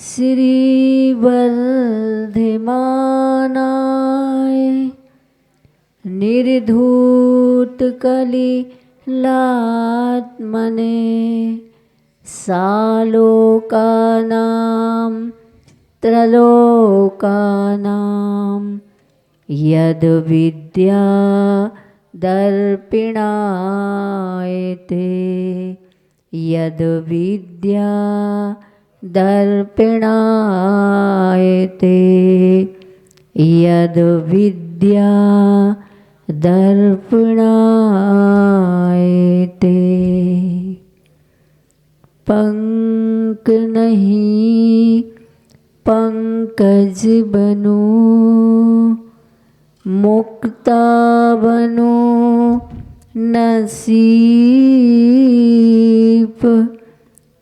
श्री वर्धमानाय निर्धूत कलिलात्मने सालोकानां त्रलोकानां यद विद्या दर्पिणायते यद विद्या दर्पिणायते यद विद्या दर्पिणायते। पंक नहीं पंकज बनो मुक्ता बनो नसीब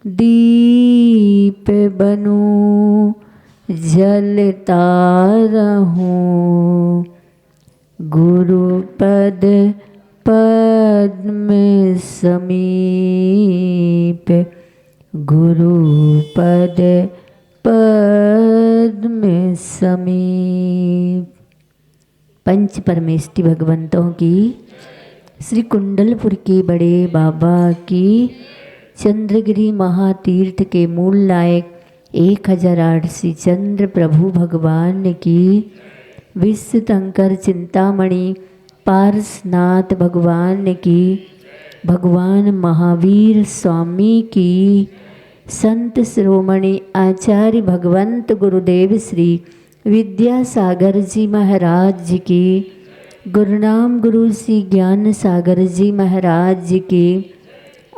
दीप बनो जलता रहूं गुरुपद पद्म समीप गुरुपद पद्म समीप। पंच परमेष्टि भगवंतों की, श्री कुंडलपुर के बड़े बाबा की, चंद्रगिरी महातीर्थ के मूल लायक 1008 श्री चंद्र प्रभु भगवान की, विश्व शंकर चिंतामणि पारसनाथ भगवान की, भगवान महावीर स्वामी की, संत शिरोमणि आचार्य भगवंत गुरुदेव श्री विद्यासागर जी महाराज जी की, गुरुनाम गुरु श्री ज्ञान सागर जी महाराज जी की,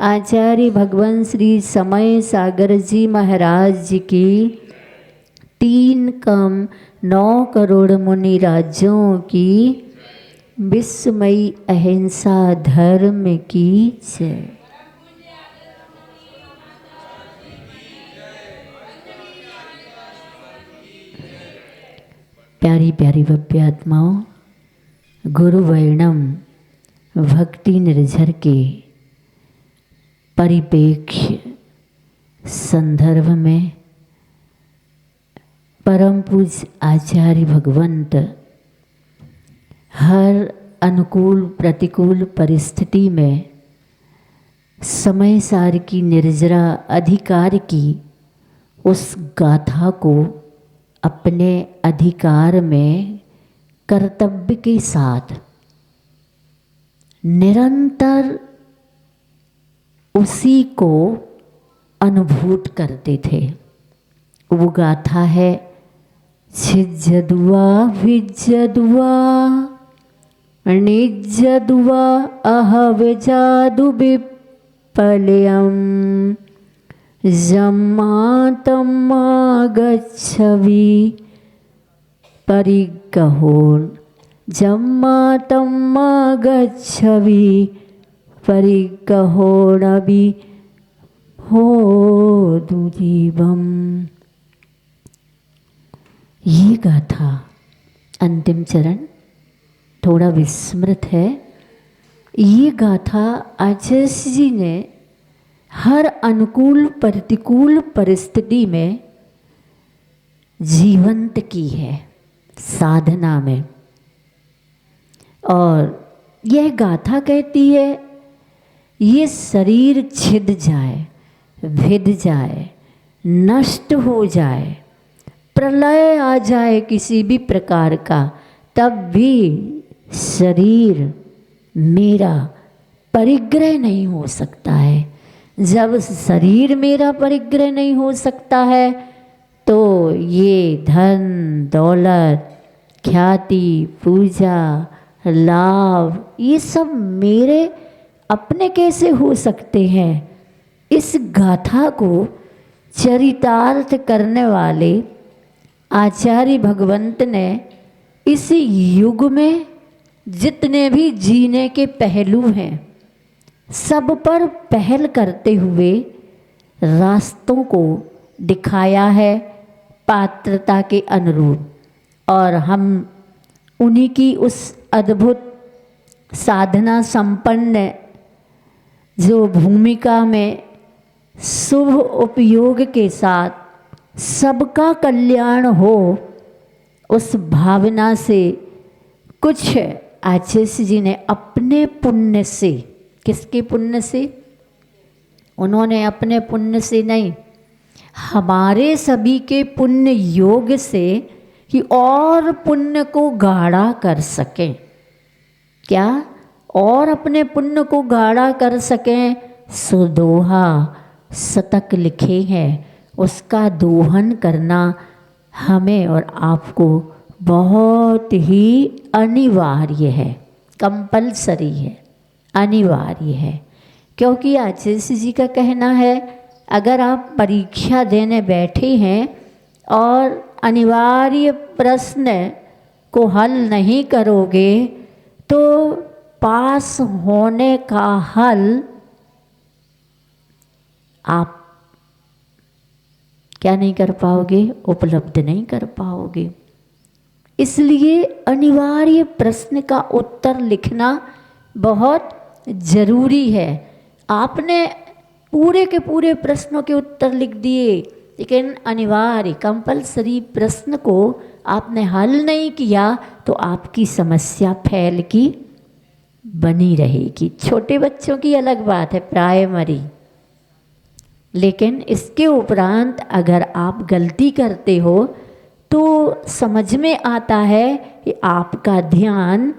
आचार्य भगवान श्री समय सागर जी महाराज जी की, 3,9 करोड़ मुनि राज्यों की, विश्वमयी अहिंसा धर्म की जय। प्यारी प्यारी भव्य आत्माओं, गुरु वर्णम भक्ति निर्झर के परिप्रेक्ष्य संदर्भ में परम पूज्य आचार्य भगवंत हर अनुकूल प्रतिकूल परिस्थिति में समय सार की निर्जरा अधिकार की उस गाथा को अपने अधिकार में कर्तव्य के साथ निरंतर उसी को अनुभूत करते थे। वो गाथा है छिज्जदुआ विज्जदुआ निज्जदुआ अहवजादु विपलयम् जम्मातम्मा गच्छवि परिगहोन् जम्मातम्मा गच्छवि परिगहोणवि हो दुजीवम्। ये गाथा अंतिम चरण थोड़ा विस्मृत है। ये गाथा आचार्य जी ने हर अनुकूल प्रतिकूल परिस्थिति में जीवंत की है साधना में। और यह गाथा कहती है ये शरीर छिद जाए, भिद जाए, नष्ट हो जाए, प्रलय आ जाए किसी भी प्रकार का, तब भी शरीर मेरा परिग्रह नहीं हो सकता है। जब शरीर मेरा परिग्रह नहीं हो सकता है तो ये धन दौलत ख्याति पूजा लाभ ये सब मेरे अपने कैसे हो सकते हैं। इस गाथा को चरितार्थ करने वाले आचार्य भगवंत ने इस युग में जितने भी जीने के पहलू हैं सब पर पहल करते हुए रास्तों को दिखाया है पात्रता के अनुरूप। और हम उन्हीं की उस अद्भुत साधना संपन्न जो भूमिका में शुभ उपयोग के साथ सबका कल्याण हो, उस भावना से कुछ आचार्य जी ने अपने पुण्य से, किसके पुण्य से? उन्होंने अपने पुण्य से नहीं, हमारे सभी के पुण्य योग से कि और पुण्य को गाढ़ा कर सकें। क्या? और अपने पुण्य को गाढ़ा कर सकें। सो दोहा शतक लिखे हैं, उसका दोहन करना हमें और आपको बहुत ही अनिवार्य है, कंपलसरी है, अनिवार्य है। क्योंकि आचार्य जी का कहना है, अगर आप परीक्षा देने बैठे हैं और अनिवार्य प्रश्न को हल नहीं करोगे तो पास होने का हल आप क्या नहीं कर पाओगे? उपलब्ध नहीं कर पाओगे। इसलिए अनिवार्य प्रश्न का उत्तर लिखना बहुत जरूरी है। आपने पूरे के पूरे प्रश्नों के उत्तर लिख दिए, लेकिन अनिवार्य कंपलसरी प्रश्न को आपने हल नहीं किया तो आपकी समस्या फैल की बनी रहेगी। छोटे बच्चों की अलग बात है, प्राइमरी, लेकिन इसके उपरांत अगर आप गलती करते हो तो समझ में आता है कि आपका ध्यान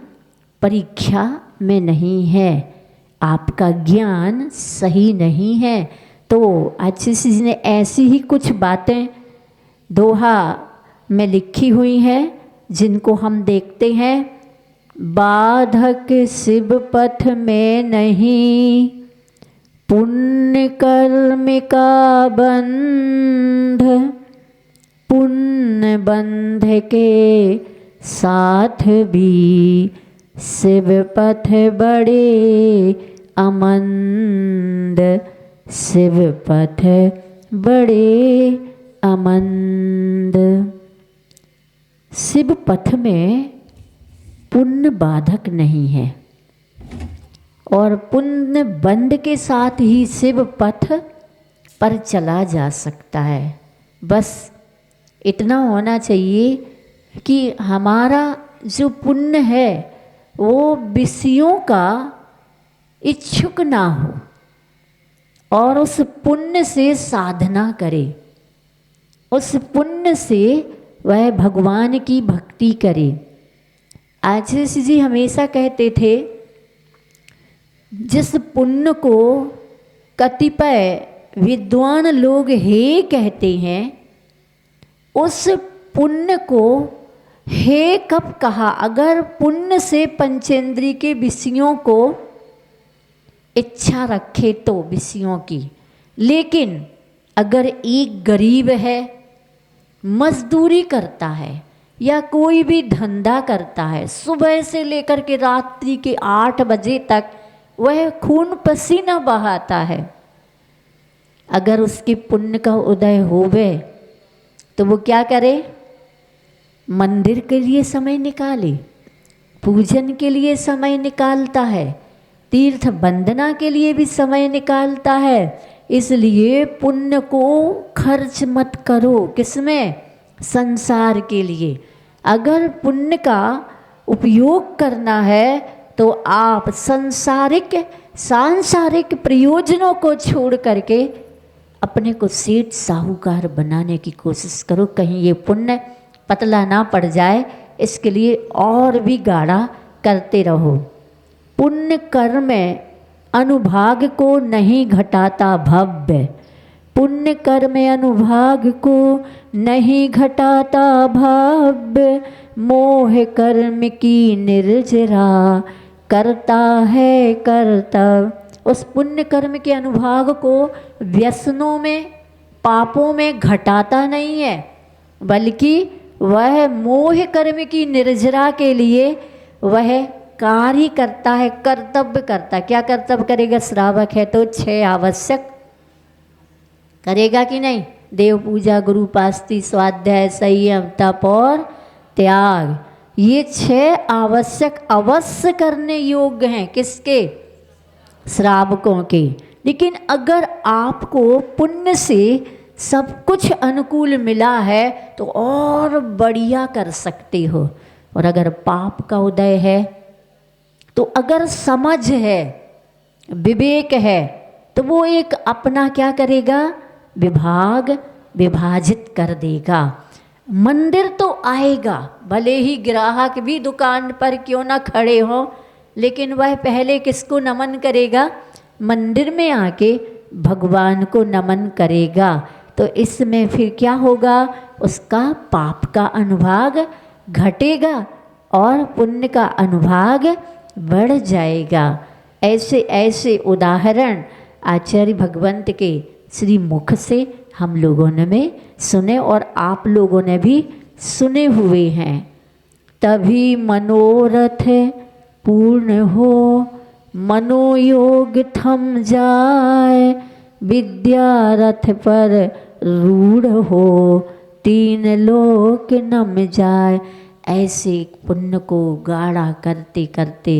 परीक्षा में नहीं है, आपका ज्ञान सही नहीं है। तो आचार्य जी ने ऐसी ही कुछ बातें दोहा में लिखी हुई हैं जिनको हम देखते हैं। बाधक शिव पथ में नहीं, पुण्य कर्म का बंध, पुण्य बंध के साथ भी शिव पथ बड़े अमंद, शिव पथ बड़े अमंद। शिव पथ में पुण्य बाधक नहीं है और पुण्य बंध के साथ ही शिव पथ पर चला जा सकता है। बस इतना होना चाहिए कि हमारा जो पुण्य है वो विषयों का इच्छुक ना हो और उस पुण्य से साधना करे, उस पुण्य से वह भगवान की भक्ति करे। आचार्य जी हमेशा कहते थे, जिस पुण्य को कतिपय विद्वान लोग हे कहते हैं, उस पुण्य को हे कब कहा? अगर पुण्य से पंचेंद्रिय के विषयों को इच्छा रखे तो विषयों की। लेकिन अगर एक गरीब है, मजदूरी करता है या कोई भी धंधा करता है, सुबह से लेकर के रात्रि के 8 बजे तक वह खून पसीना बहाता है, अगर उसके पुण्य का उदय होवे तो वो क्या करे? मंदिर के लिए समय निकाले, पूजन के लिए समय निकालता है, तीर्थ वंदना के लिए भी समय निकालता है। इसलिए पुण्य को खर्च मत करो। किसमें? संसार के लिए। अगर पुण्य का उपयोग करना है तो आप सांसारिक प्रयोजनों को छोड़ करके अपने को सेठ साहूकार बनाने की कोशिश करो, कहीं ये पुण्य पतला ना पड़ जाए। इसके लिए और भी गाढ़ा करते रहो। पुण्य कर्म अनुभाग को नहीं घटाता भव्य, पुण्य कर्म अनुभाग को नहीं घटाता भव्य, मोह कर्म की निर्जरा करता है कर्तव्य। उस पुण्य कर्म के अनुभाग को व्यसनों में, पापों में घटाता नहीं है, बल्कि वह मोह कर्म की निर्जरा के लिए वह कार्य करता है, कर्तव्य करता है। क्या कर्तव्य करेगा? श्रावक है तो 6 आवश्यक करेगा कि नहीं? देव पूजा, गुरु पास्ती, स्वाध्याय, संयम, तप और त्याग, ये 6 आवश्यक अवश्य करने योग्य हैं। किसके? श्रावकों के। लेकिन अगर आपको पुण्य से सब कुछ अनुकूल मिला है तो और बढ़िया कर सकते हो। और अगर पाप का उदय है तो अगर समझ है, विवेक है, तो वो एक अपना क्या करेगा, विभाजित कर देगा। मंदिर तो आएगा, भले ही ग्राहक भी दुकान पर क्यों ना खड़े हो, लेकिन वह पहले किसको नमन करेगा, मंदिर में आके भगवान को नमन करेगा। तो इसमें फिर क्या होगा, उसका पाप का अनुभाग घटेगा और पुण्य का अनुभाग बढ़ जाएगा। ऐसे ऐसे उदाहरण आचार्य भगवंत के श्री मुख से हम लोगों ने भी सुने और आप लोगों ने भी सुने हुए हैं। तभी मनोरथ पूर्ण हो, मनोयोग थम जाए, विद्यारथ पर रूढ़ हो, तीन लोक नम जाए। ऐसे पुण्य को गाढ़ा करते करते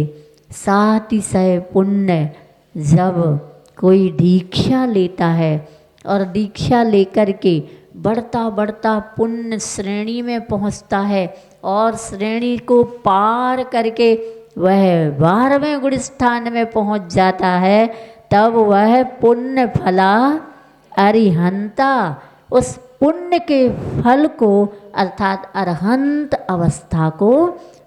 सातिशय पुण्य जब कोई दीक्षा लेता है और दीक्षा लेकर के बढ़ता बढ़ता पुण्य श्रेणी में पहुंचता है और श्रेणी को पार करके वह 12वें गुण स्थान में पहुंच जाता है, तब वह पुण्य फला अरिहंता उस पुण्य के फल को अर्थात अरहंत अवस्था को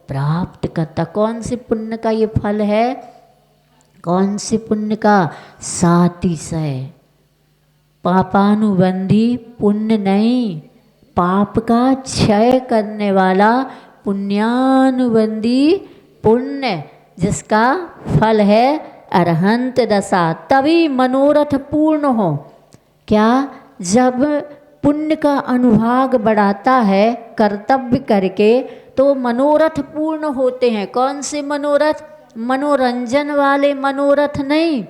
प्राप्त करता। कौन से पुण्य का ये फल है, कौन से पुण्य का, सातिशय पापानुबंधी पुण्य नहीं, पाप का क्षय करने वाला पुण्यानुबंधी पुण्य, जिसका फल है अरहंत दशा। तभी मनोरथ पूर्ण हो। क्या, जब पुण्य का अनुभाग बढ़ाता है कर्तव्य करके तो मनोरथ पूर्ण होते हैं। कौन से मनोरथ, मनोरंजन वाले मनोरथ नहीं,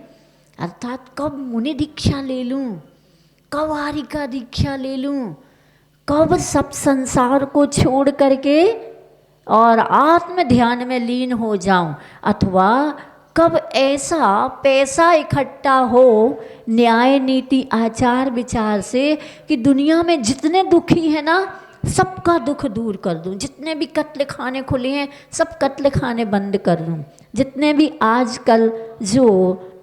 अर्थात कब मुनि दीक्षा ले लूं, कब आर्यिका दीक्षा ले लूं, कब सब संसार को छोड़ करके और आत्म ध्यान में लीन हो जाऊं, अथवा कब ऐसा पैसा इकट्ठा हो न्याय नीति आचार विचार से कि दुनिया में जितने दुखी हैं ना सबका दुख दूर कर दूं, जितने भी कत्ल खाने खुले हैं सब कत्ल खाने बंद कर दूं, जितने भी आजकल जो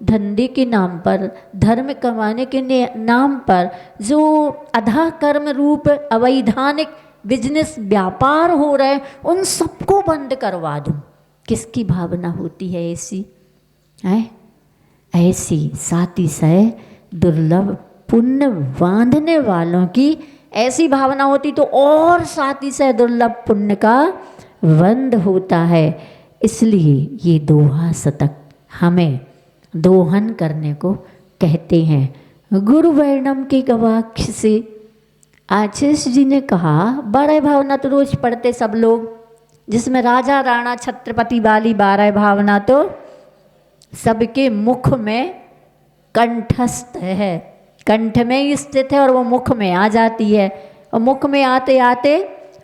धंधे के नाम पर, धर्म कमाने के नाम पर जो अधा कर्म रूप अवैधानिक बिजनेस व्यापार हो रहे हैं उन सबको बंद करवा दूं। किसकी भावना होती है ऐसी है? ऐसी सातिशय दुर्लभ पुण्य बांधने वालों की ऐसी भावना होती तो और सातिशय दुर्लभ पुण्य का बंध होता है। इसलिए ये दोहा शतक हमें दोहन करने को कहते हैं। गुरु वर्णम के गवाक्ष से आशीष जी ने कहा, 12 भावना तो रोज पढ़ते सब लोग, जिसमें राजा राणा छत्रपति वाली 12 भावना तो सबके मुख में कंठस्थ है, कंठ में ही स्थित है और वो मुख में आ जाती है और मुख में आते आते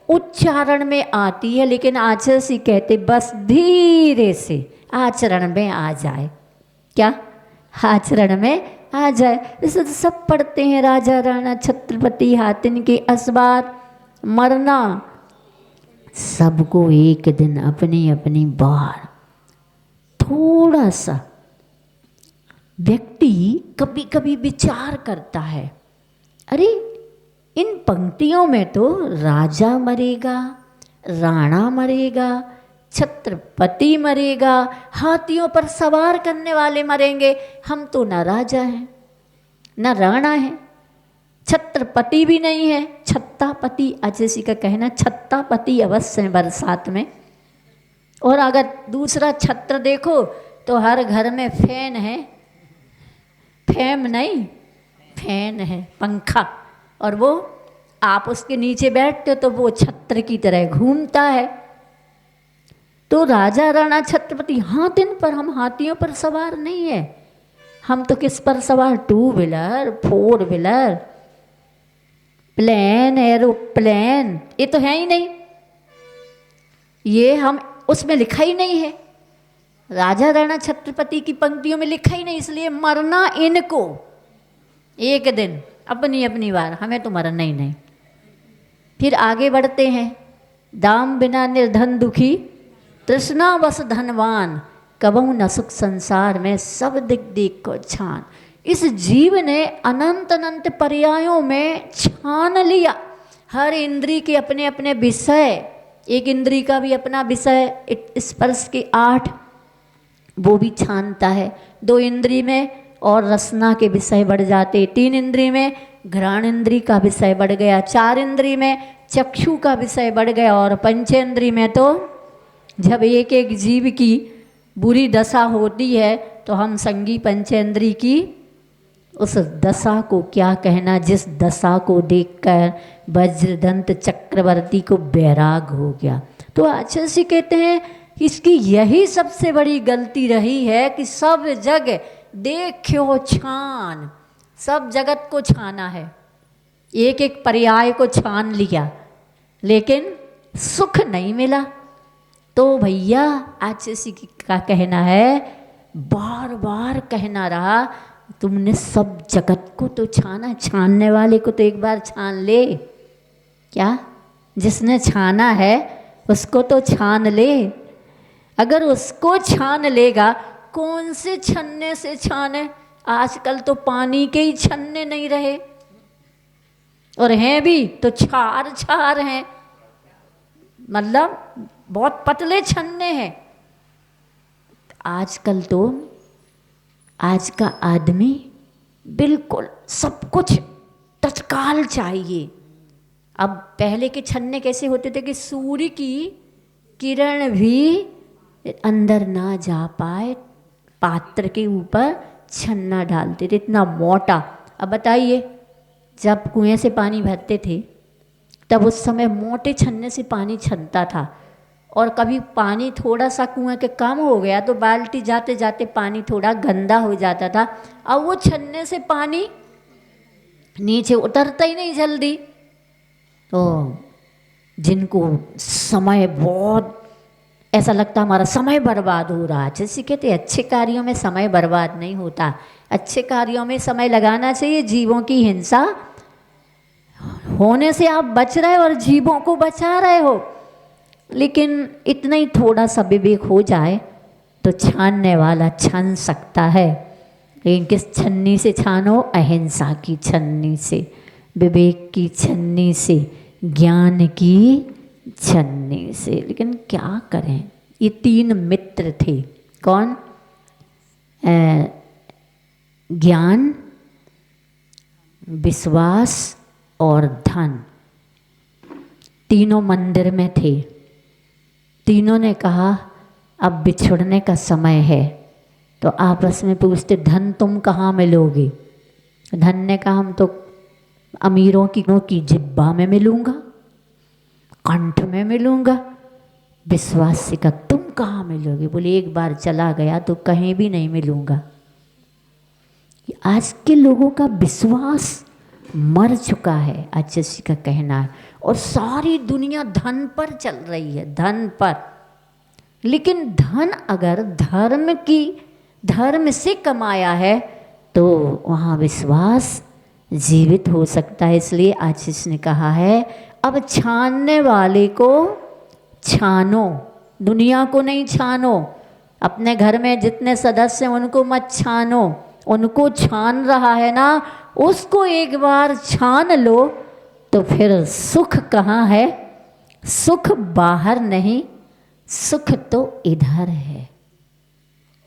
उच्चारण में आती है, लेकिन आचरण से कहते बस धीरे से आचरण में आ जाए। क्या, आचरण में आ जाए। इसे तो सब पढ़ते हैं, राजा राणा छत्रपति हातिन के असबार, मरना सबको एक दिन अपनी अपनी बार। थोड़ा सा व्यक्ति कभी कभी विचार करता है, अरे इन पंक्तियों में तो राजा मरेगा, राणा मरेगा, छत्रपति मरेगा, हाथियों पर सवार करने वाले मरेंगे, हम तो न राजा हैं न राणा हैं, छत्रपति भी नहीं है, छत्तापति अजैसी का कहना, छत्तापति अवश्य है बरसात में। और अगर दूसरा छत्र देखो तो हर घर में फैन है, फैम नहीं फैन है, पंखा, और वो आप उसके नीचे बैठते हो तो वो छत्र की तरह घूमता है। तो राजा राणा छत्रपति हाथिन पर, हम हाथियों पर सवार नहीं है, हम तो किस पर सवार, 2 व्हीलर 4 व्हीलर प्लेन एरोप्लेन, ये तो है ही नहीं, ये हम उसमें लिखा ही नहीं है, राजा राणा छत्रपति की पंक्तियों में लिखा ही नहीं। इसलिए मरना इनको एक दिन अपनी अपनी बार, हमें तो मरना ही नहीं। फिर आगे बढ़ते हैं, दाम बिना निर्धन दुखी, तृष्णा बस धनवान, कबहू न सुख संसार में, सब दिख देख को छान। इस जीव ने अनंत अनंत पर्यायों में छान लिया। हर इंद्री के अपने अपने विषय, एक इंद्री का भी अपना विषय, स्पर्श के 8 वो भी छानता है। 2 इंद्री में और रसना के विषय बढ़ जाते, 3 इंद्री में घ्राण इंद्री का विषय बढ़ गया, 4 इंद्री में चक्षु का विषय बढ़ गया, और पंचेंद्री में तो जब एक एक जीव की बुरी दशा होती है तो हम संगी पंचेंद्री की उस दशा को क्या कहना, जिस दशा को देखकर वज्रदंत चक्रवर्ती को बैराग हो गया। तो आचार्य जी कहते हैं इसकी यही सबसे बड़ी गलती रही है कि सब जग देखो छान, सब जगत को छाना है, एक एक पर्याय को छान लिया, लेकिन सुख नहीं मिला। तो भैया आचार्य जी का कहना है, बार बार कहना रहा, तुमने सब जगत को तो छाना, छानने वाले को तो एक बार छान ले। क्या? जिसने छाना है उसको तो छान ले। अगर उसको छान लेगा, कौन से छन्ने से छाने? आजकल तो पानी के ही छन्ने नहीं रहे, और हैं भी तो छार छार हैं, मतलब बहुत पतले छन्ने हैं। आजकल तो आज का आदमी बिल्कुल सब कुछ तत्काल चाहिए। अब पहले के छन्ने कैसे होते थे कि सूर्य की किरण भी अंदर ना जा पाए, पात्र के ऊपर छन्ना डालते थे, इतना मोटा। अब बताइए, जब कुएं से पानी भरते थे तब उस समय मोटे छन्ने से पानी छनता था, और कभी पानी थोड़ा सा कुएं के कम हो गया तो बाल्टी जाते जाते पानी थोड़ा गंदा हो जाता था। अब वो छन्ने से पानी नीचे उतरता ही नहीं जल्दी। तो जिनको समय बहुत ऐसा लगता हमारा समय बर्बाद हो रहा है, जैसे कहते अच्छे कार्यों में समय बर्बाद नहीं होता, अच्छे कार्यों में समय लगाना चाहिए। जीवों की हिंसा होने से आप बच रहे हो और जीवों को बचा रहे हो, लेकिन इतना ही थोड़ा सा विवेक हो जाए तो छानने वाला छान सकता है। लेकिन किस छन्नी से छानो? अहिंसा की छन्नी से, विवेक की छन्नी से, ज्ञान की छन्नी से। लेकिन क्या करें, ये 3 मित्र थे। कौन? ज्ञान, विश्वास और धन, तीनों मंदिर में थे। तीनों ने कहा अब बिछुड़ने का समय है, तो आपस में पूछते धन तुम कहाँ मिलोगे? धन ने कहा हम तो अमीरों की जिब्बा में मिलूँगा, कंठ में मिलूँगा। विश्वास से कहा तुम कहाँ मिलोगे? बोले एक बार चला गया तो कहीं भी नहीं मिलूँगा। आज के लोगों का विश्वास मर चुका है, आचार्य जी का कहना है, और सारी दुनिया धन पर चल रही है, धन पर। लेकिन धन अगर धर्म से कमाया है तो वहाँ विश्वास जीवित हो सकता है। इसलिए आचार्य जी ने कहा है अब छानने वाले को छानो, दुनिया को नहीं छानो। अपने घर में जितने सदस्य हैं उनको मत छानो, उनको छान रहा है ना, उसको एक बार छान लो तो फिर सुख कहाँ है? सुख बाहर नहीं, सुख तो इधर है।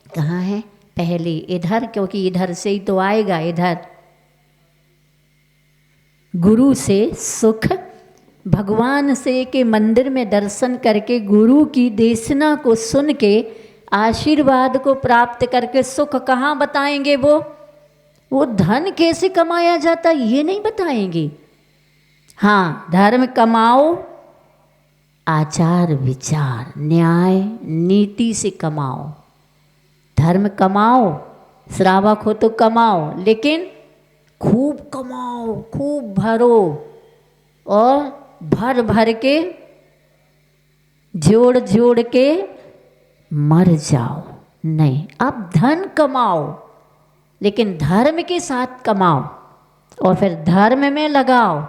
कहाँ है? पहले इधर, क्योंकि इधर से ही तो आएगा। इधर गुरु से सुख, भगवान से के मंदिर में दर्शन करके गुरु की देशना को सुन के आशीर्वाद को प्राप्त करके सुख कहाँ बताएंगे? वो धन कैसे कमाया जाता ये नहीं बताएंगे। हाँ, धर्म कमाओ, आचार विचार न्याय नीति से कमाओ। धर्म कमाओ, श्रावक हो तो कमाओ, लेकिन खूब कमाओ, खूब भरो, और भर भर के जोड़ जोड़ के मर जाओ। नहीं, अब धन कमाओ लेकिन धर्म के साथ कमाओ। और फिर धर्म में लगाओ,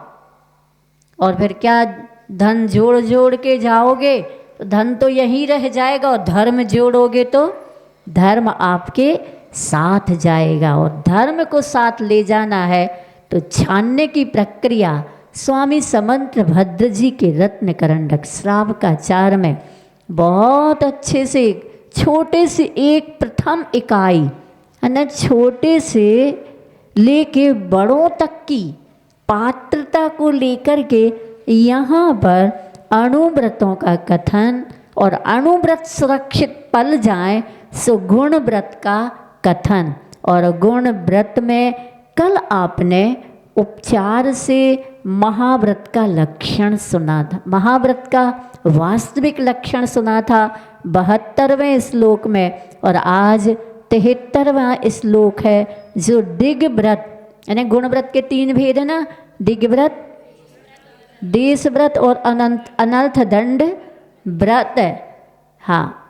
और फिर क्या धन जोड़ जोड़ के जाओगे तो धन तो यहीं रह जाएगा, और धर्म जोड़ोगे तो धर्म आपके साथ जाएगा। और धर्म को साथ ले जाना है तो छानने की प्रक्रिया स्वामी समंत भद्र जी के रत्न करंडक श्रावकाचार में बहुत अच्छे से छोटे से एक प्रथम इकाई है ना, छोटे से लेके बड़ों तक की पात्रता को लेकर के यहाँ पर अणुव्रतों का कथन, और अणुव्रत सुरक्षित पल जाए सो गुण व्रत का कथन। और गुण व्रत में कल आपने उपचार से महाव्रत का लक्षण सुना था, महाव्रत का वास्तविक लक्षण सुना था 72वें श्लोक में, और आज 73वां श्लोक है जो दिग्व्रत, यानी गुणव्रत के 3 भेद है ना, दिग्व्रत, देश व्रत और अनर्थ दंड व्रत। हाँ,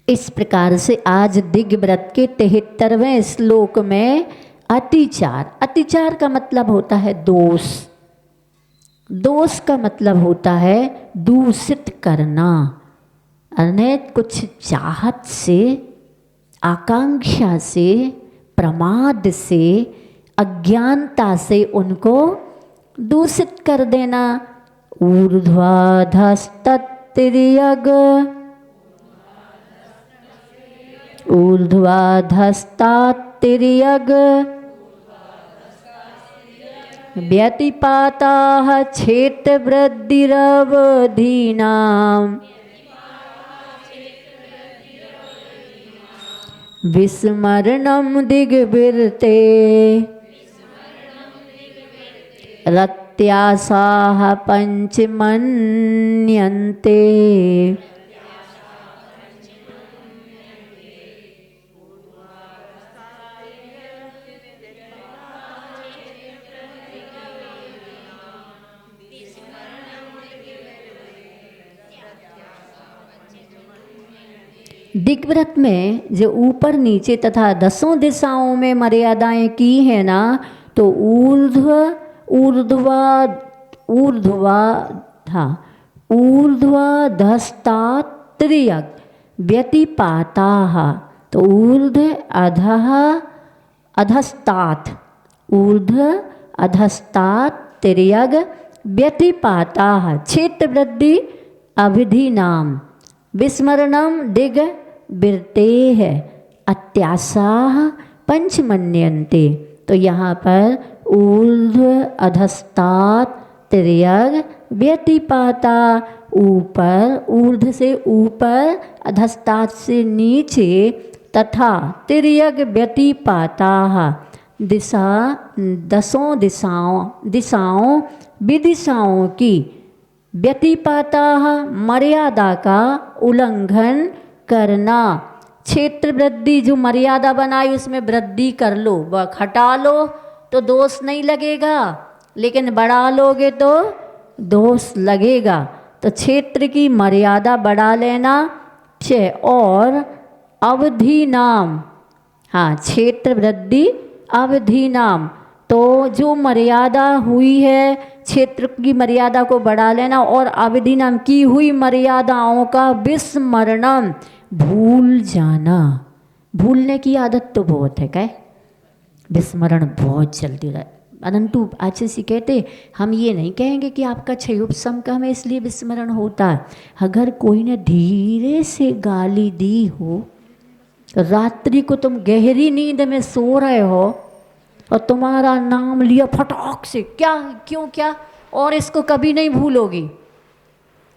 इस प्रकार से आज दिग्व्रत के 73वें श्लोक में अतिचार, अतिचार का मतलब होता है दोष, दोष का मतलब होता है दूषित करना, अनेक कुछ चाहत से, आकांक्षा से, प्रमाद से, अज्ञानता से उनको दूषित कर देना। ऊर्ध्वाधस्ततिर्यग ऊर्ध्वाधस्तातिर्यग व्यतिपाताः क्षेत्रवृद्धिरवधीनाम् विस्मरणं दिग्विरते रत्यासाः पंचमन्यन्ते। दिग्व्रत में जो ऊपर नीचे तथा 10 दिशाओं में मर्यादाएं की है ना, तो ऊर्ध्वाधस्तात्रियग व्यतिपाताः, तो ऊर्ध्व अधः अधस्तात्, ऊर्ध्व अधस्तात् तिर्यग व्यतिपाताः क्षेत्रवृद्धि अविधिनाम विस्मरणम दिग बिरतेह अत्यासाह पंचमन्यन्ते। तो यहाँ पर ऊर्ध्व अधस्तात् तिर्यग व्यतिपाता, ऊपर, ऊर्ध्व से ऊपर, अधस्तात् से नीचे, तथा तिर्यग व्यतिपाताः दिशा 10 दिशाओं विदिशाओं की, व्यतिपाताः मर्यादा का उल्लंघन करना। क्षेत्र वृद्धि, जो मर्यादा बनाई उसमें वृद्धि कर लो, वह घटा लो तो दोष नहीं लगेगा, लेकिन बढ़ा लोगे तो दोष लगेगा। तो क्षेत्र की मर्यादा बढ़ा लेना चाहिए। और अवधि नाम, हाँ, क्षेत्र वृद्धि अवधि नाम, तो जो मर्यादा हुई है क्षेत्र की मर्यादा को बढ़ा लेना, और अवधि नाम की हुई मर्यादाओं का विस्मरणम भूल जाना। भूलने की आदत तो बहुत है, क्या विस्मरण बहुत जल्दी रहे। अनंतु आचार्य जी कहते, हम ये नहीं कहेंगे कि आपका क्षयोपशम कम है इसलिए विस्मरण होता है। अगर कोई ने धीरे से गाली दी हो, रात्रि को तुम गहरी नींद में सो रहे हो और तुम्हारा नाम लिया फटाक से, क्या क्यों क्या, और इसको कभी नहीं भूलोगी।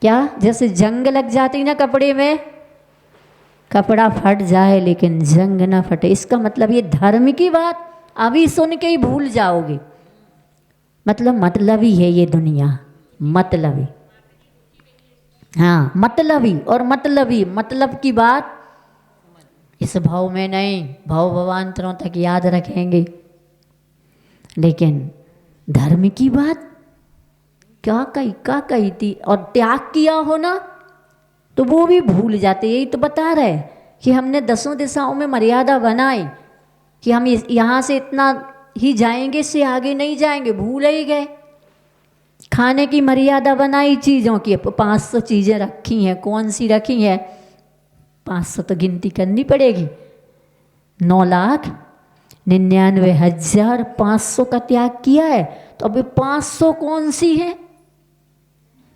क्या, जैसे जंग लग जाती ना कपड़े में, कपड़ा फट जाए लेकिन जंग ना फटे, इसका मतलब ये धर्म की बात अभी सुन के ही भूल जाओगे। मतलबी है ये दुनिया, मतलबी, हाँ मतलबी, और मतलबी मतलब की बात इस भाव में नहीं, भाव भवांतरों तक याद रखेंगे, लेकिन धर्म की बात क्या कही थी, और त्याग किया हो ना तो वो भी भूल जाते। यही तो बता रहे कि हमने 10 दिशाओं में मर्यादा बनाई कि हम यहाँ से इतना ही जाएंगे, से आगे नहीं जाएंगे, भूल ही गए। खाने की मर्यादा बनाई चीज़ों की, 500 चीज़ें रखी हैं, कौन सी रखी हैं? 500 तो गिनती करनी पड़ेगी। 9,99,500 का त्याग किया है, तो अभी 500 कौन सी है?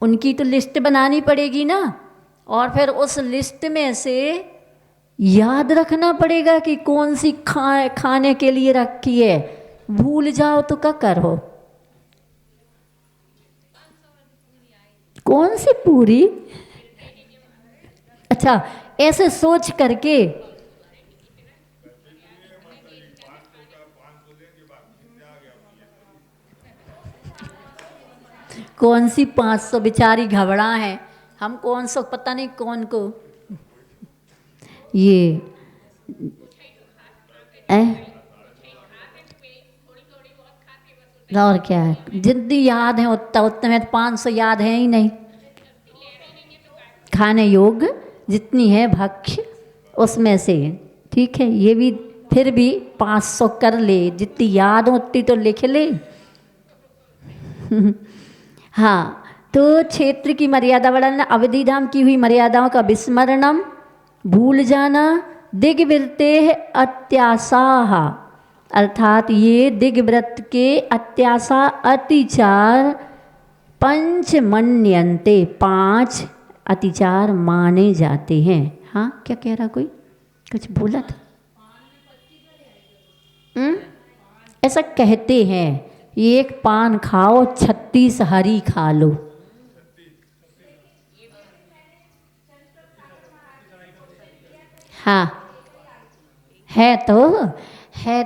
उनकी तो लिस्ट बनानी पड़ेगी ना, और फिर उस लिस्ट में से याद रखना पड़ेगा कि कौन सी खाने के लिए रखी है। भूल जाओ तो क्या करो? कौन सी पूरी? अच्छा, ऐसे सोच करके कौन सी 500, बेचारी घबरा है, हम कौन सो पता नहीं कौन को ये और क्या है, जितनी याद है उतना उतने में 500 याद है ही नहीं। खाने योग्य जितनी है भक्ष्य उसमें से, ठीक है, ये भी फिर भी 500 कर ले, जितनी याद हो उतनी तो लिख ले। हाँ, तो क्षेत्र की मर्यादा बढ़ाना, अवधि धाम की हुई मर्यादाओं का विस्मरणम, भूल जाना, दिग्वृत्ते अत्यासाह, अर्थात ये दिग्व्रत के अत्यासा अतिचार, पंच मन्यन्ते, 5 अतिचार माने जाते हैं। हाँ, क्या कह रहा कोई? कुछ बोला था? ऐसा कहते हैं, एक पान खाओ 36 हरी खा लो। हाँ, है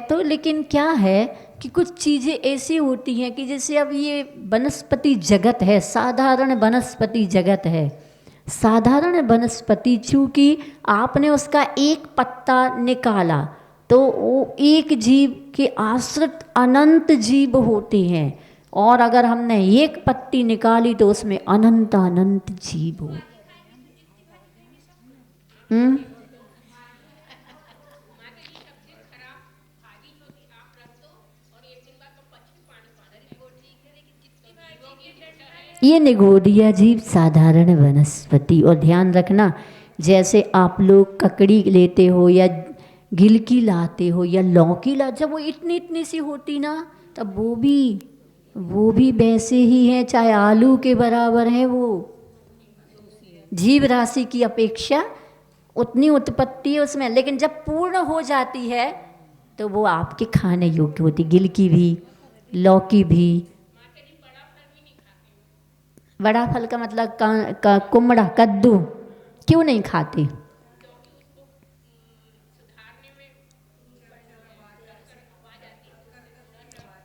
तो लेकिन क्या है कि कुछ चीज़ें ऐसी होती हैं कि जैसे अब ये वनस्पति जगत है, साधारण वनस्पति जगत है, साधारण वनस्पति, चूँकि आपने उसका एक पत्ता निकाला तो वो एक जीव के आश्रित अनंत जीव होते हैं, और अगर हमने एक पत्ती निकाली तो उसमें अनंत अनंत जीव हो। ये निगोदिया जीव साधारण वनस्पति। और ध्यान रखना, जैसे आप लोग ककड़ी लेते हो या गिलकी लाते हो या लौकी ला, जब वो इतनी इतनी सी होती ना, तब वो भी वैसे ही है, चाहे आलू के बराबर है, वो जीव राशि की अपेक्षा उतनी उत्पत्ति है उसमें, लेकिन जब पूर्ण हो जाती है तो वो आपके खाने योग्य होती, गिलकी भी, लौकी भी। बड़ा फल का मतलब कुमड़ा, कद्दू क्यों नहीं खाते?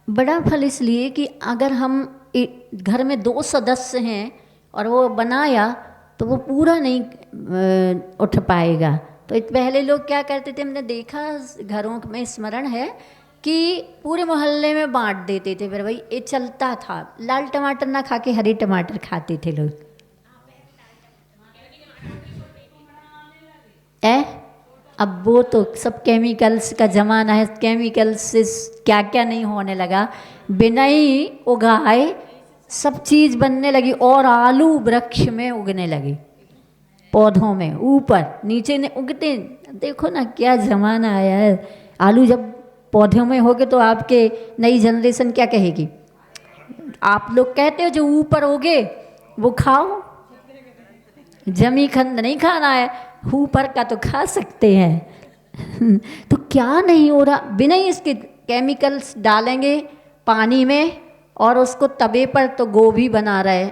बड़ा फल इसलिए कि अगर हम घर में 2 सदस्य हैं और वो बनाया तो वो पूरा नहीं उठ पाएगा। तो पहले लोग क्या करते थे, हमने देखा घरों में, स्मरण है कि पूरे मोहल्ले में बांट देते थे, फिर भाई ये चलता था। लाल टमाटर ना खा के हरे टमाटर खाते थे लोग। अब वो तो सब केमिकल्स का ज़माना है, केमिकल्स से क्या क्या नहीं होने लगा, बिना ही उगाए सब चीज़ बनने लगी, और आलू वृक्ष में उगने लगे, पौधों में, ऊपर नीचे ने उगते। देखो ना क्या ज़माना आया है। आलू जब पौधों में होगे तो आपके नई जनरेशन क्या कहेगी? आप लोग कहते हो जो ऊपर होगे वो खाओ, जमी खंड नहीं खाना है, ऊपर का तो खा सकते हैं। तो क्या नहीं हो रहा, बिना ही इसके केमिकल्स डालेंगे पानी में, और उसको तवे पर तो गोभी बना रहे,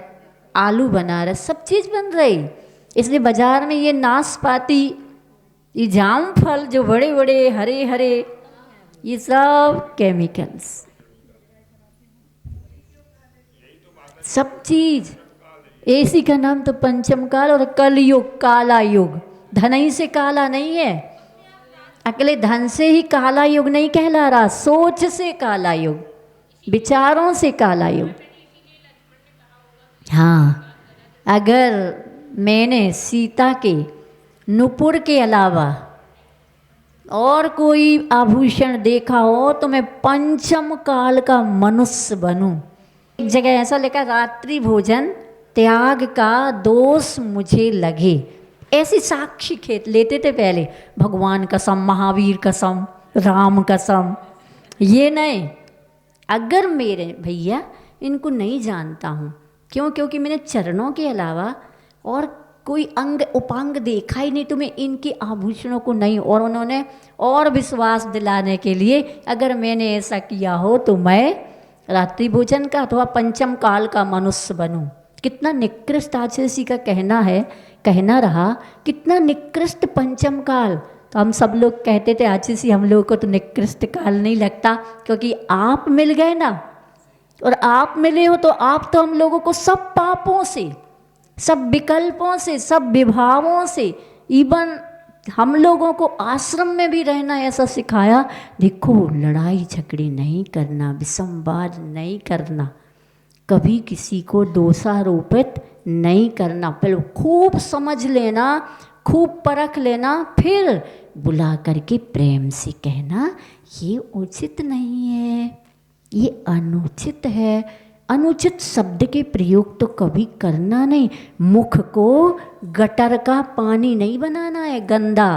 आलू बना रहे, सब चीज़ बन रही। इसलिए बाजार में ये नाशपाती, ये जाम फल जो बड़े बड़े हरे हरे, ये सब केमिकल्स, सब चीज़। एसी का नाम तो पंचम काल और कलयुग, काला युग। धन ही से काला नहीं है, अकेले धन से ही काला युग नहीं कहला रहा, सोच से काला युग, विचारों से काला युग। हाँ, अगर मैंने सीता के नुपुर के अलावा और कोई आभूषण देखा हो तो मैं पंचम काल का मनुष्य बनूं। एक जगह ऐसा लिखा, रात्रि भोजन त्याग का दोष मुझे लगे। ऐसी साक्षी खेत लेते थे पहले, भगवान कसम, महावीर कसम, राम कसम। ये नहीं, अगर मेरे भैया इनको नहीं जानता हूँ, क्यों? क्योंकि मैंने चरणों के अलावा और कोई अंग उपांग देखा ही नहीं, तो मैं इनके आभूषणों को नहीं। और उन्होंने और विश्वास दिलाने के लिए, अगर मैंने ऐसा किया हो तो मैं रात्रि भोजन का अथवा पंचम काल का मनुष्य बनूं। कितना निकृष्ट आचार्य का कहना रहा, कितना निकृष्ट पंचम काल। तो हम सब लोग कहते थे आचार्य हम लोगों को तो निकृष्ट काल नहीं लगता, क्योंकि आप मिल गए ना। और आप मिले हो तो आप तो हम लोगों को सब पापों से, सब विकल्पों से, सब विभावों से, इवन हम लोगों को आश्रम में भी रहना ऐसा सिखाया। देखो, लड़ाई झगड़े नहीं करना, विसंवाद नहीं करना, कभी किसी को दोषारोपित नहीं करना, पहले खूब समझ लेना, खूब परख लेना, फिर बुला करके प्रेम से कहना ये उचित नहीं है, ये अनुचित है। अनुचित शब्द के प्रयोग तो कभी करना नहीं। मुख को गटर का पानी नहीं बनाना है, गंदा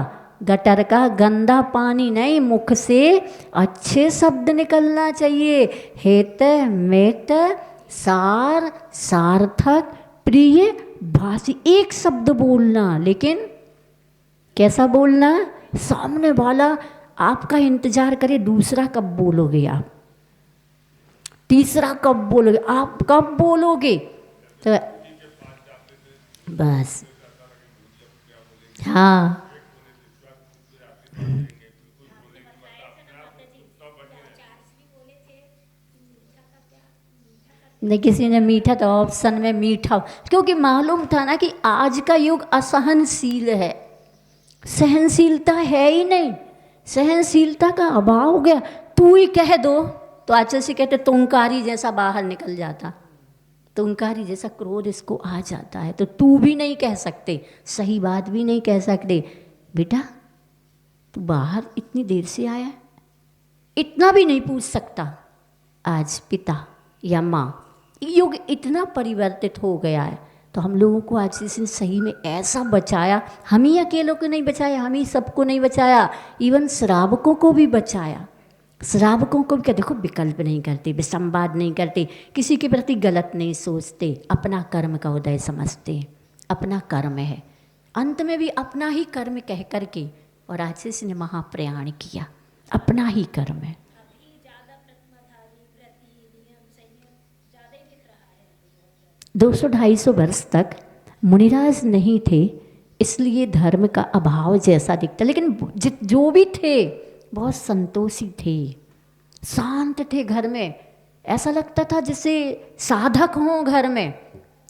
गटर का गंदा पानी नहीं, मुख से अच्छे शब्द निकलना चाहिए। हेत मेत सार सार्थक प्रिय भाषी, एक शब्द बोलना, लेकिन कैसा बोलना? सामने वाला आपका इंतजार करे, दूसरा कब बोलोगे आप, तीसरा कब बोलोगे, आप कब बोलोगे, तो बस। हाँ, नहीं, किसी ने मीठा तो ऑप्शन में मीठा, क्योंकि मालूम था ना कि आज का युग असहनशील है, सहनशीलता है ही नहीं, सहनशीलता का अभाव हो गया। तू ही कह दो तो आचार्य से कहते तुंकारी जैसा बाहर निकल जाता, तुंकारी जैसा क्रोध इसको आ जाता है, तो तू भी नहीं कह सकते, सही बात भी नहीं कह सकते। बेटा तू बाहर इतनी देर से आया, इतना भी नहीं पूछ सकता। आज पिता या माँ, युग इतना परिवर्तित हो गया है, तो हम लोगों को आज से सही में ऐसा बचाया, हम ही अकेलों को नहीं बचाया, हम ही सबको नहीं बचाया, इवन श्रावकों को भी बचाया। श्रावकों को भी क्या, देखो विकल्प नहीं करते, विसंवाद नहीं करते, किसी के प्रति गलत नहीं सोचते, अपना कर्म का उदय समझते, अपना कर्म है, अंत में भी अपना ही कर्म कह करके, और आचार्य ने महाप्रयाण किया, अपना ही कर्म है। 200-250 वर्ष तक मुनिराज नहीं थे, इसलिए धर्म का अभाव जैसा दिखता, लेकिन जो भी थे बहुत संतोषी थे, शांत थे। घर में ऐसा लगता था जैसे साधक हों घर में।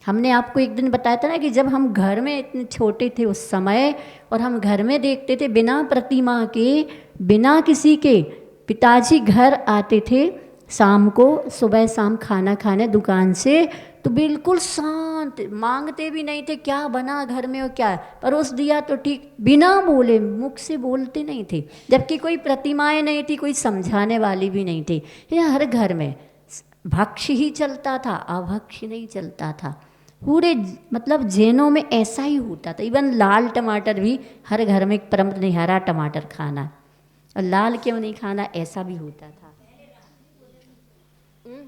हमने आपको एक दिन बताया था ना कि जब हम घर में इतने छोटे थे उस समय, और हम घर में देखते थे बिना प्रतिमा के, बिना किसी के, पिताजी घर आते थे शाम को, सुबह शाम खाना खाने दुकान से, तो बिल्कुल शांत, मांगते भी नहीं थे क्या बना घर में और क्या परोस दिया तो ठीक, बिना बोले, मुख से बोलते नहीं थे। जबकि कोई प्रतिमाएं नहीं थी, कोई समझाने वाली भी नहीं थी। ये हर घर में भक्ष ही चलता था, अभक्ष नहीं चलता था। पूरे मतलब जैनों में ऐसा ही होता था। इवन लाल टमाटर भी हर घर में एक परंपरा नहीं, हरा टमाटर खाना, और लाल क्यों नहीं खाना, ऐसा भी होता था।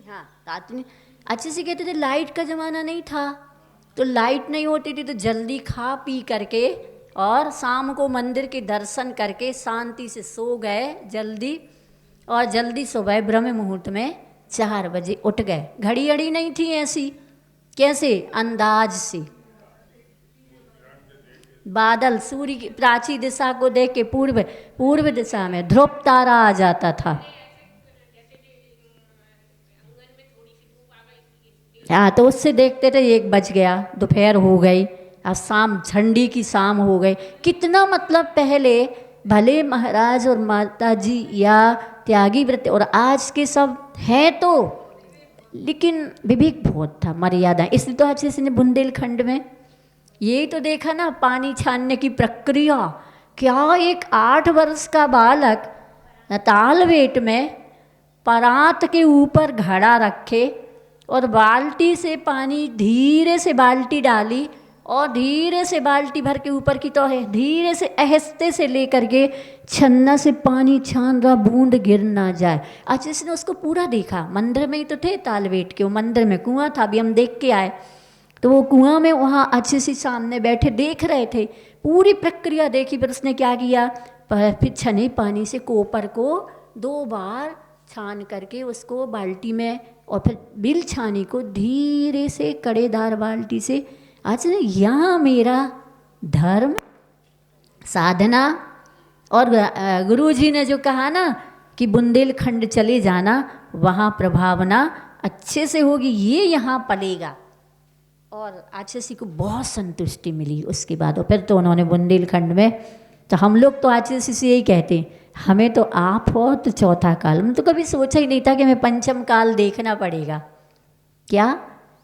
हाँ, रात में अच्छे से कहते थे, लाइट का ज़माना नहीं था, तो लाइट नहीं होती थी, तो जल्दी खा पी करके और शाम को मंदिर के दर्शन करके शांति से सो गए जल्दी, और जल्दी सुबह ब्रह्म मुहूर्त में 4 बजे उठ गए। घड़ी अड़ी नहीं थी ऐसी, कैसे अंदाज से, बादल सूर्य की प्राची दिशा को देख के पूर्व दिशा में ध्रुव तारा आ जाता था। हाँ, तो उससे देखते थे 1 बज गया, दोपहर हो गई, अब शाम, झंडी की शाम हो गई। कितना मतलब पहले भले महाराज और माता जी या त्यागी व्रत और आज के सब हैं, तो लेकिन विवेक बहुत था, मर्यादा। इसलिए तो आचार्य ने बुंदेलखंड में यही तो देखा ना, पानी छानने की प्रक्रिया, क्या एक 8 वर्ष का बालक तालवेट में परात के ऊपर घड़ा रखे और बाल्टी से पानी धीरे से बाल्टी डाली और धीरे से बाल्टी भर के ऊपर की तो है धीरे से आहिस्ते से लेकर के छन्ना से पानी छान रहा, बूंद गिर ना जाए। आज इसने उसको पूरा देखा। मंदिर में ही तो थे तालवेट के, वो मंदिर में कुआं था, अभी हम देख के आए। तो वो कुआं में वहाँ अच्छे से सामने बैठे देख रहे थे, पूरी प्रक्रिया देखी। फिर उसने क्या किया, फिर छने पानी से कोपर को 2 बार छान करके उसको बाल्टी में, और फिर बिल छानी को धीरे से कड़ेदार बाल्टी से। आज यहाँ मेरा धर्म साधना, और गुरुजी ने जो कहा ना कि बुंदेलखंड चले जाना, वहाँ प्रभावना अच्छे से होगी, ये यहाँ पलेगा। और आचार्य को बहुत संतुष्टि मिली उसके बाद। और फिर तो उन्होंने बुंदेलखंड में, तो हम लोग तो आचार्य से यही कहते हैं, हमें तो आप हो तो चौथा काल। मैं तो कभी सोचा ही नहीं था कि हमें पंचम काल देखना पड़ेगा। क्या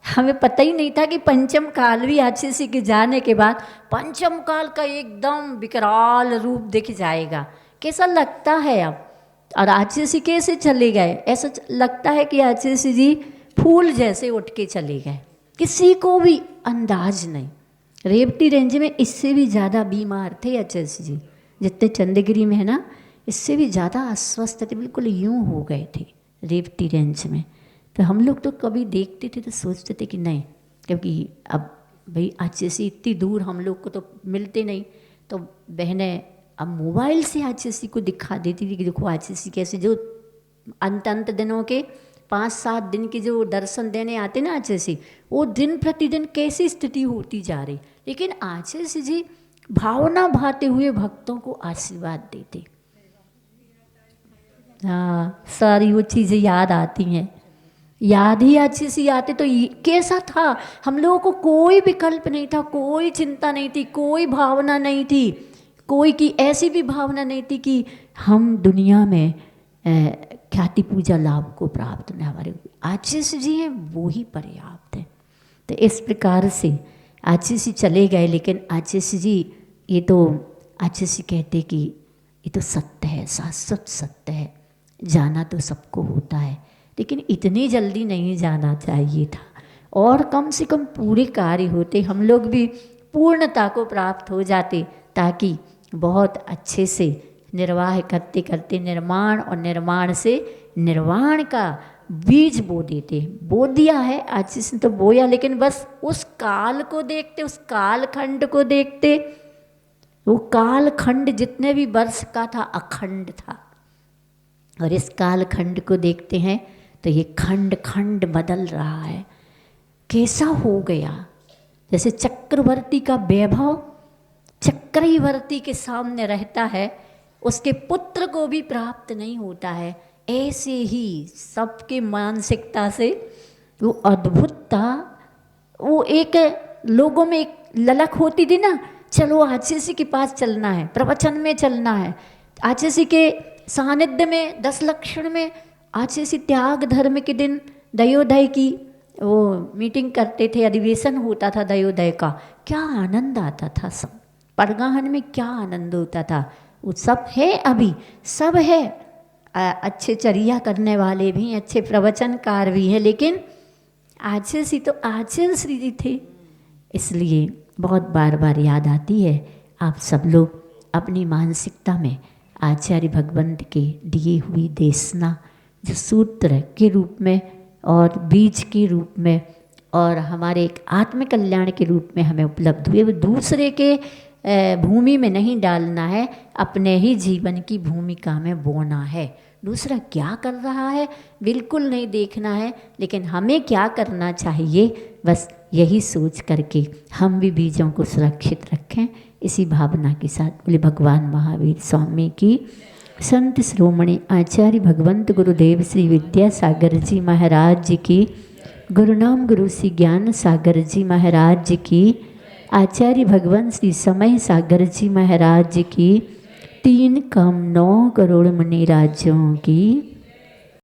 हमें पता ही नहीं था कि पंचम काल भी आचार्य के जाने के बाद पंचम काल का एकदम विकराल रूप दिख जाएगा। कैसा लगता है अब। और आचार्य कैसे चले गए, ऐसा लगता है कि आचार्य जी फूल जैसे उठ के चले गए, किसी को भी अंदाज नहीं। रेवती रेंज में इससे भी ज़्यादा बीमार थे आचार्य जी, जितने चंद्रगिरी में है ना, इससे भी ज़्यादा अस्वस्थ थे, बिल्कुल यूं हो गए थे रेवती रेंज में। तो हम लोग तो कभी देखते थे तो सोचते थे कि नहीं, क्योंकि अब भाई आचार्य से इतनी दूर हम लोग को तो मिलते नहीं, तो बहनें अब मोबाइल से आचार्य को दिखा देती थी कि देखो आचार्य कैसे, जो अंत दिनों के 5-7 दिन के जो दर्शन देने आते ना आचार्य जी, वो दिन प्रतिदिन कैसी स्थिति होती जा रही। लेकिन आचार्य जी भावना भाते हुए भक्तों को आशीर्वाद देते। हाँ, सारी वो चीज़ें याद आती हैं, याद ही अच्छी सी आते। तो कैसा था, हम लोगों को कोई विकल्प नहीं था, कोई चिंता नहीं थी, कोई भावना नहीं थी, कोई की ऐसी भी भावना नहीं थी कि हम दुनिया में ख्याति पूजा लाभ को प्राप्त नहीं, हमारे आचार्य जी हैं वो ही पर्याप्त है। तो इस प्रकार से आचार्य जी चले गए। लेकिन आचार्य जी, ये तो आचार्य जी कहते कि ये तो सत्य है, शाश्वत सत्य है, जाना तो सबको होता है, लेकिन इतनी जल्दी नहीं जाना चाहिए था, और कम से कम पूरे कार्य होते, हम लोग भी पूर्णता को प्राप्त हो जाते, ताकि बहुत अच्छे से निर्वाह करते करते निर्माण, और निर्माण से निर्वाण का बीज बो देते। बो दिया है आज से तो बोया, लेकिन बस उस काल को देखते, उस कालखंड को देखते। वो कालखंड जितने भी वर्ष का था अखंड था, और इस कालखंड को देखते हैं तो ये खंड खंड बदल रहा है। कैसा हो गया, जैसे चक्रवर्ती का वैभव चक्रवर्ती के सामने रहता है, उसके पुत्र को भी प्राप्त नहीं होता है, ऐसे ही सबके मानसिकता से वो अद्भुतता, वो एक लोगों में एक ललक होती थी ना, चलो आचार्य के पास चलना है, प्रवचन में चलना है, आचार्य के सानिध्य में 10 लक्षण में। आचार्य त्याग धर्म के दिन दयोदय की वो मीटिंग करते थे, अधिवेशन होता था दयोदय का, क्या आनंद आता था। सब परगाहन में क्या आनंद होता था, वो सब है, अभी सब है। अच्छे चर्या करने वाले भी, अच्छे प्रवचनकार भी हैं, लेकिन आचार्य श्री तो आचार्य श्री जी थे। इसलिए बहुत बार बार याद आती है, आप सब लोग अपनी मानसिकता में आचार्य भगवंत के दिए हुई देशना, जो सूत्र के रूप में और बीज के रूप में और हमारे एक आत्मकल्याण के रूप में हमें उपलब्ध हुए, वो दूसरे के भूमि में नहीं डालना है, अपने ही जीवन की भूमिका में बोना है। दूसरा क्या कर रहा है बिल्कुल नहीं देखना है, लेकिन हमें क्या करना चाहिए, बस यही सोच करके हम भी बीजों को सुरक्षित रखें। इसी भावना के साथ बोले भगवान महावीर स्वामी की, संत श्रोमणी आचार्य भगवंत गुरुदेव श्री विद्यासागर जी महाराज जी की, गुरुनाम गुरु श्री ज्ञान सागर जी महाराज जी की, आचार्य भगवान श्री समय सागर जी महाराज जी की, 3 कम 9 करोड़ मुनि राज्यों की